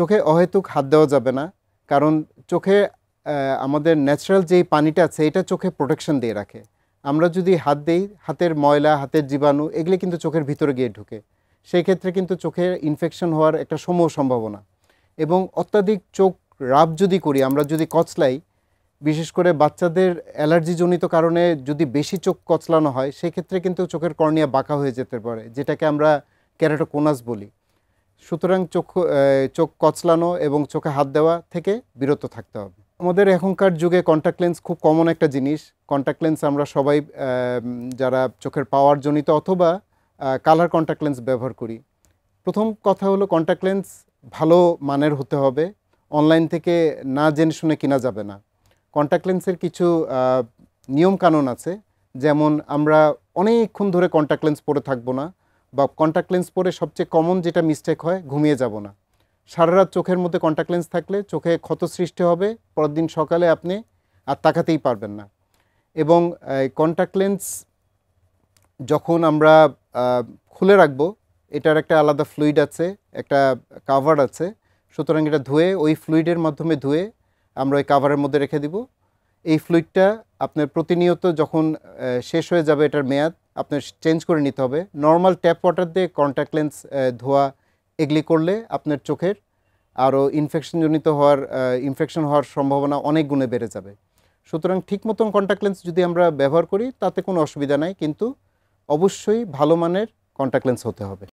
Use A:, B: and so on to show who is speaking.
A: চোখে অহেতুক হাত দেওয়া যাবে না, কারণ চোখে আমাদের ন্যাচারাল যেই পানিটা আছে এটা চোখে প্রোটেকশন দিয়ে রাখে। আমরা যদি হাত দেই, হাতের ময়লা, হাতের জীবাণু এগুলি কিন্তু চোখের ভিতরে গিয়ে ঢুকে, সেই ক্ষেত্রে কিন্তু চোখের ইনফেকশন হওয়ার একটা সমূহ সম্ভাবনা। এবং অত্যাধিক চোখ রাব যদি করি, আমরা যদি কচলাই, বিশেষ করে বাচ্চাদের অ্যালার্জিজনিত কারণে যদি বেশি চোখ কচলানো হয়, সেক্ষেত্রে কিন্তু চোখের কর্নিয়া বাঁকা হয়ে যেতে পারে, যেটাকে আমরা ক্যারাটোকোনাস বলি। সুতরাং চোখ কচলানো এবং চোখে হাত দেওয়া থেকে বিরত থাকতে হবে। আমাদের এখনকার যুগে কন্ট্যাক্ট লেন্স খুব কমন একটা জিনিস। কন্ট্যাক্ট লেন্স আমরা সবাই যারা চোখের পাওয়ার জনিত অথবা কালার কন্ট্যাক্ট লেন্স ব্যবহার করি। প্রথম কথা হলো কন্ট্যাক্ট লেন্স ভালো মানের হতে হবে, অনলাইন থেকে না জেনে শুনে কেনা যাবে না। কন্ট্যাক্ট লেন্সের কিছু নিয়মকানুন আছে, যেমন আমরা অনেকক্ষণ ধরে কন্ট্যাক্ট লেন্স পরে থাকবো না, বা কন্ট্যাক্ট লেন্স পরে সবচেয়ে কমন যেটা মিস্টেক হয়, ঘুমিয়ে যাব না। সারা রাত চোখের মধ্যে কন্ট্যাক্ট লেন্স থাকলে চোখে ক্ষত সৃষ্টি হবে, পরের দিন সকালে আপনি আর তাকাতেই পারবেন না। এবং কন্ট্যাক্ট লেন্স যখন আমরা খুলে রাখবো, এটার একটা আলাদা ফ্লুইড আছে, একটা কাভার আছে, সুতরাং এটা ধুয়ে ওই ফ্লুইডের মাধ্যমে ধুয়ে আমরা ওই কাভারের মধ্যে রেখে দিব। এই ফ্লুইডটা আপনার প্রতিনিয়ত যখন শেষ হয়ে যাবে এটার মেয়াদ, আপনার চেঞ্জ করে নিতে হবে। নর্মাল ট্যাপ ওয়াটার দিয়ে কন্ট্যাক্ট লেন্স ধোয়া এগুলি করলে আপনার চোখের আরও ইনফেকশন হওয়ার সম্ভাবনা অনেক গুণে বেড়ে যাবে। সুতরাং ঠিক মতন কন্ট্যাক্ট লেন্স যদি আমরা ব্যবহার করি তাতে কোনো অসুবিধা নাই, কিন্তু অবশ্যই ভালো মানের কন্ট্যাক্ট লেন্স হতে হবে।